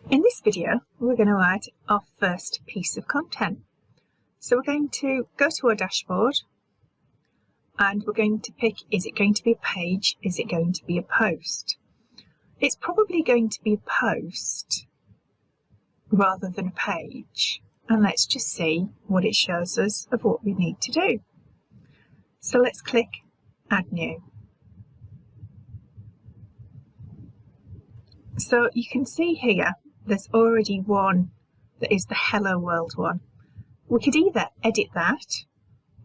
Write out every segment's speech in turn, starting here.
In this video, we're going to add our first piece of content. So we're going to go to our dashboard and we're going to pick, is it going to be a page? Is it going to be a post? It's probably going to be a post rather than a page. And let's just see what it shows us of what we need to do. So let's click Add New. So you can see here, there's already one that is the Hello World one. We could either edit that,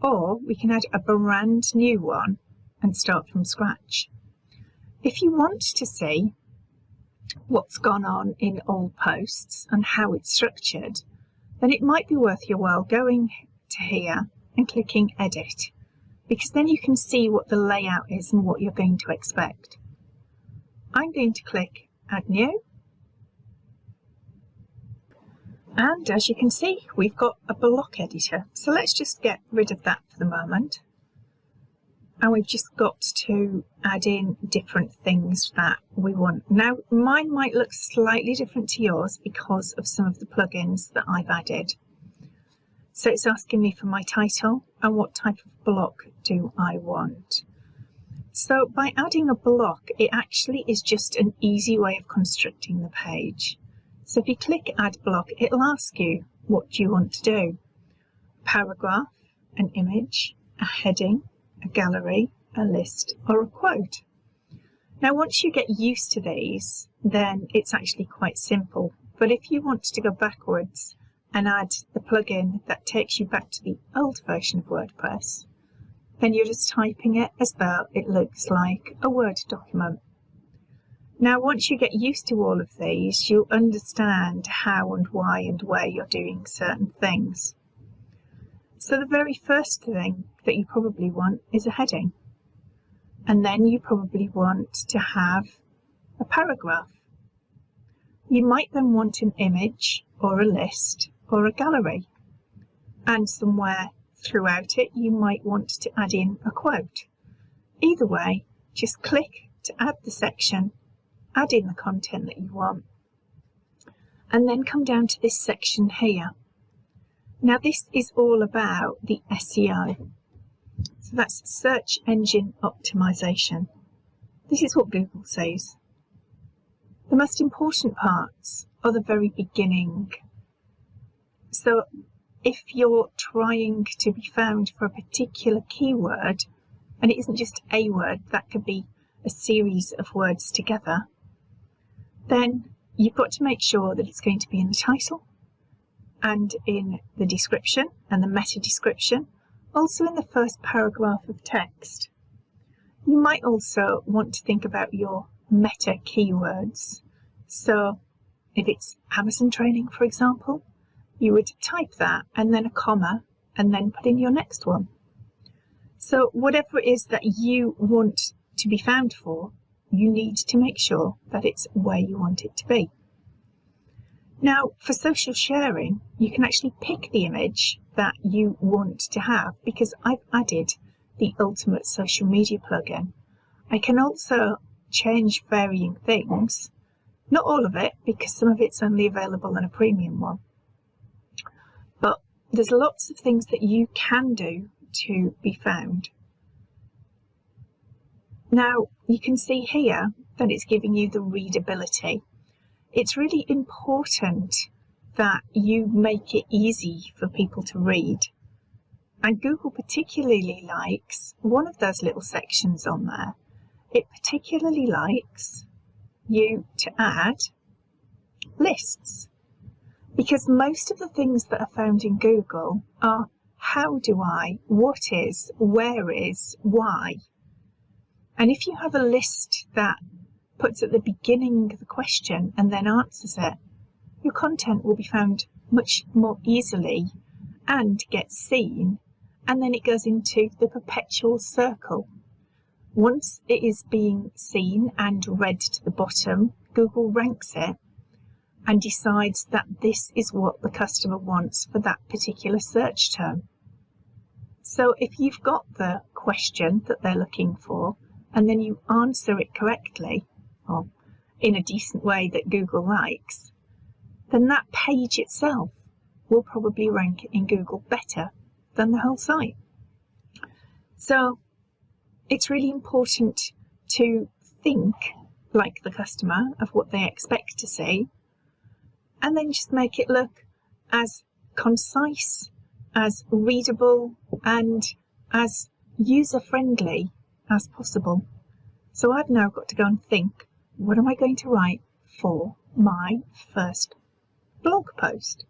or we can add a brand new one and start from scratch. If you want to see what's gone on in old posts and how it's structured, then it might be worth your while going to here and clicking Edit, because then you can see what the layout is and what you're going to expect. I'm going to click Add New. And as you can see, we've got a block editor. So let's just get rid of that for the moment. And we've just got to add in different things that we want. Now, mine might look slightly different to yours because of some of the plugins that I've added. So it's asking me for my title and what type of block do I want. So by adding a block, it actually is just an easy way of constructing the page. So if you click Add Block, it'll ask you, what do you want to do? A paragraph, an image, a heading, a gallery, a list, or a quote. Now once you get used to these, then it's actually quite simple. But if you want to go backwards and add the plugin that takes you back to the old version of WordPress, then you're just typing it as though it looks like a Word document. Now, once you get used to all of these, you'll understand how and why and where you're doing certain things. So the very first thing that you probably want is a heading. And then you probably want to have a paragraph. You might then want an image or a list or a gallery. And somewhere throughout it, you might want to add in a quote. Either way, just click to add the section, add in the content that you want, and then come down to this section here. Now this is all about the SEO. So that's search engine optimization. This is what Google says. The most important parts are the very beginning. So if you're trying to be found for a particular keyword, and it isn't just a word, that could be a series of words together, then you've got to make sure that it's going to be in the title and in the description and the meta description, also in the first paragraph of text. You might also want to think about your meta keywords. So if it's Amazon training, for example, you would type that and then a comma and then put in your next one. So whatever it is that you want to be found for, you need to make sure that it's where you want it to be. Now, for social sharing, you can actually pick the image that you want to have, because I've added the Ultimate Social Media plugin. I can also change varying things, not all of it, because some of it's only available in a premium one. But there's lots of things that you can do to be found. Now, you can see here that it's giving you the readability. It's really important that you make it easy for people to read. And Google particularly likes one of those little sections on there. It particularly likes you to add lists, because most of the things that are found in Google are how do I, what is, where is, why. And if you have a list that puts at the beginning the question and then answers it, your content will be found much more easily and gets seen, and then it goes into the perpetual circle. Once it is being seen and read to the bottom, Google ranks it and decides that this is what the customer wants for that particular search term. So if you've got the question that they're looking for, and then you answer it correctly, or in a decent way that Google likes, then that page itself will probably rank in Google better than the whole site. So it's really important to think like the customer of what they expect to see, and then just make it look as concise, as readable, and as user-friendly as possible. So I've now got to go and think, what am I going to write for my first blog post?